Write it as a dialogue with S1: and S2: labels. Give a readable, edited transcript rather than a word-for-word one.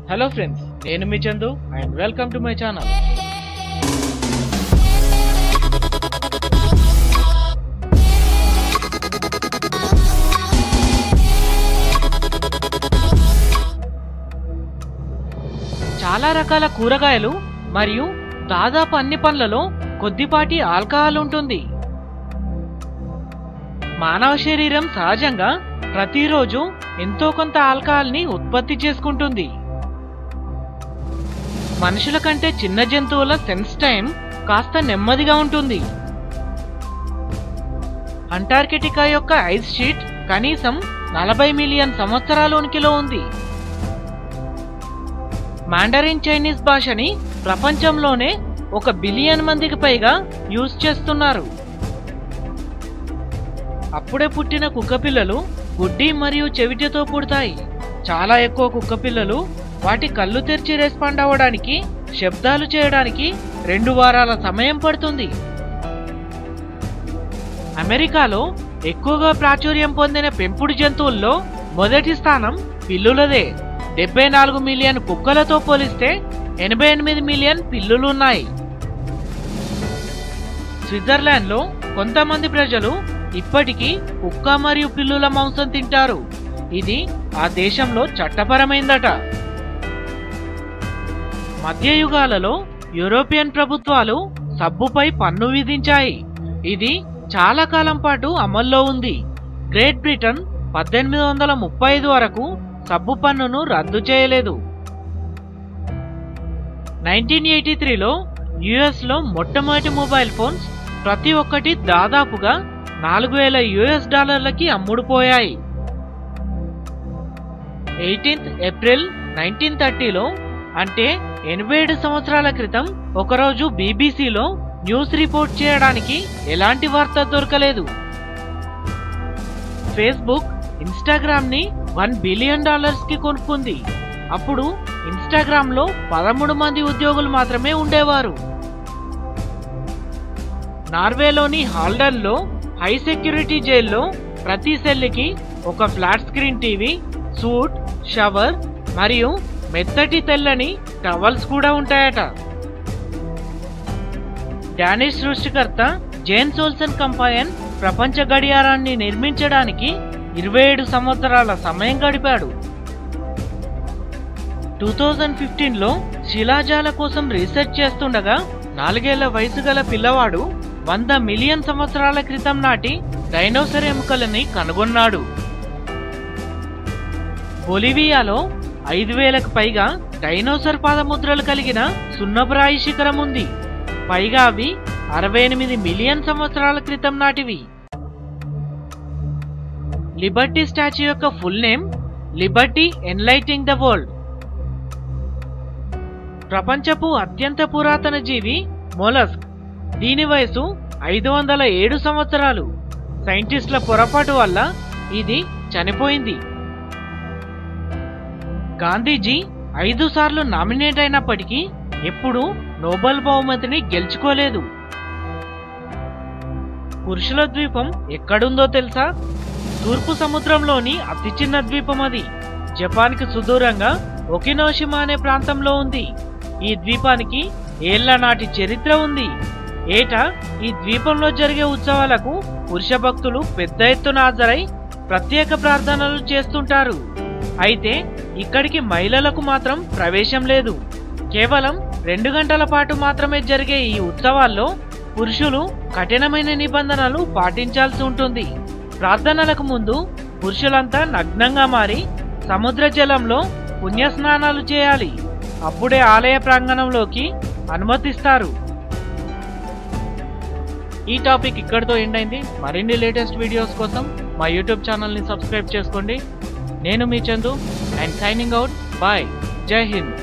S1: Hello friends, నేను మీ Chandu and welcome to my channel. చాలా రకాల కూరగాయలు మరియు దాదాపు అన్ని పండ్లలో కొద్దిపాటి ఆల్కహాల్ ఉంటుంది. మానవ శరీరం సహజంగా ప్రతిరోజు ఎంతో కొంత ఆల్కహాల్ ని ఉత్పత్తి చేసుకుంటుంది. మనుషుల కంటే చిన్న జంతువుల సెన్స్ టైం కాస్త నెమ్మదిగా ఉంటుంది. అంటార్కిటికా యొక్క ఐస్ షీట్ కనీసం 40 మిలియన్ సంవత్సరాల ఉనికిలో ఉంది. మాండరిన్ చైనీస్ భాషని ప్రపంచంలోనే 1 బిలియన్ మందికి పైగా యూజ్ చేస్తున్నారు. అప్పుడే పుట్టిన కుక్కపిల్లలు గుడ్డి మరియు చెవిటితో పుడతాయి. చాలా ఎక్కువ కుక్కపిల్లలు వాటి కళ్ళు తెరిచి రెస్పాండ్ అవ్వడానికి, శబ్దాలు చేయడానికి 2 వారాల సమయం పడుతుంది. అమెరికాలో ఎక్కువగా ప్రాచుర్యం పొందిన పెంపుడు జంతువుల్లో మొదటి స్థానం పిల్లులదే. 74 మిలియన్ కుక్కలతో పోలిస్తే 88 మిలియన్ పిల్లులున్నాయి. స్విట్జర్లాండ్లో కొంతమంది ప్రజలు ఇప్పటికీ కుక్క మరియు పిల్లుల మాంసం తింటారు. ఇది ఆ దేశంలో చట్టపరమైందట. మధ్యయుగాలలో యూరోపియన్ ప్రభుత్వాలు సబ్బుపై పన్ను విధించాయి. ఇది చాలా కాలం పాటు అమల్లో ఉంది. గ్రేట్ బ్రిటన్ 1835 వరకు సబ్బు పన్నును రద్దు చేయలేదు. 1983లో యుఎస్లో మొట్టమొదటి మొబైల్ ఫోన్స్ ప్రతి ఒక్కటి దాదాపుగా $4000 అమ్ముడుపోయాయి. 18 ఏప్రిల్ 1930లో అంటే 87 సంవత్సరాల క్రితం ఒకరోజు బీబీసీలో న్యూస్ రిపోర్ట్ చేయడానికి ఎలాంటి వార్త దొరకలేదు. ఫేస్బుక్ ఇన్స్టాగ్రామ్ ని $1 బిలియన్ కి కొనుక్కుంది. అప్పుడు ఇన్స్టాగ్రామ్ లో 13 మంది ఉద్యోగులు మాత్రమే ఉండేవారు. నార్వేలోని హాల్డన్ లో హై సెక్యూరిటీ జైల్లో ప్రతి సెల్కి ఒక flat screen TV, suit, shower మరియు మెత్తటి తెల్లని టవల్స్ కూడా ఉంటాయట. డానిష్ సృష్టికర్త జేమ్స్ ఓల్సన్ కంపాయన్ ప్రపంచ గడియారాన్ని నిర్మించడానికి 27 సంవత్సరాల సమయం గడిపాడు. 2015లో శిలాజాల కోసం రీసెర్చ్ చేస్తుండగా 4 ఏళ్ల వయసు గల పిల్లవాడు 100 మిలియన్ సంవత్సరాల క్రితం నాటి డైనోసర్ ఎముకలని కనుగొన్నాడు. బొలివియాలో 5000కు పైగా డైనోసర్ పాదముద్రలు కలిగిన సున్నపురాయి శిఖరం ఉంది. పైగా అవి 68 మిలియన్ సంవత్సరాల క్రితం నాటివి. లిబర్టీ స్టాచ్యూ యొక్క full name Liberty enlightening the world. ప్రపంచపు అత్యంత పురాతన జీవి మొలస్క్. దీని వయసు 507 సంవత్సరాలు. సైంటిస్టుల పొరపాటు వల్ల ఇది చనిపోయింది. గాంధీజీ 5 సార్లు నామినేట్ అయినప్పటికీ ఎప్పుడూ నోబెల్ బహుమతిని గెలుచుకోలేదు. పురుషుల ద్వీపం ఎక్కడుందో తెలుసా? తూర్పు సముద్రంలోని అతి చిన్న ద్వీపం అది. జపాన్కి సుదూరంగా ఒకినోషిమా అనే ప్రాంతంలో ఉంది. ఈ ద్వీపానికి ఏళ్ల నాటి చరిత్ర ఉంది. ఏటా ఈ ద్వీపంలో జరిగే ఉత్సవాలకు పురుష భక్తులు పెద్ద ఎత్తున హాజరై ప్రత్యేక ప్రార్థనలు చేస్తుంటారు. అయితే ఇక్కడికి మహిళలకు మాత్రం ప్రవేశం లేదు. కేవలం 2 గంటల పాటు మాత్రమే జరిగే ఈ ఉత్సవాల్లో పురుషులు కఠినమైన నిబంధనలు పాటించాల్సి ఉంటుంది. ప్రార్థనలకు ముందు పురుషులంతా నగ్నంగా మారి సముద్ర జలంలో పుణ్యస్నానాలు చేయాలి. అప్పుడే ఆలయ ప్రాంగణంలోకి అనుమతిస్తారు. ఈ టాపిక్ ఇక్కడితో ఎండ్ అయింది. మరిన్ని లేటెస్ట్ వీడియోస్ కోసం మా యూట్యూబ్ ఛానల్ని సబ్స్క్రైబ్ చేసుకోండి. నేను మీ Chandu and signing out. Bye. జై హింద్.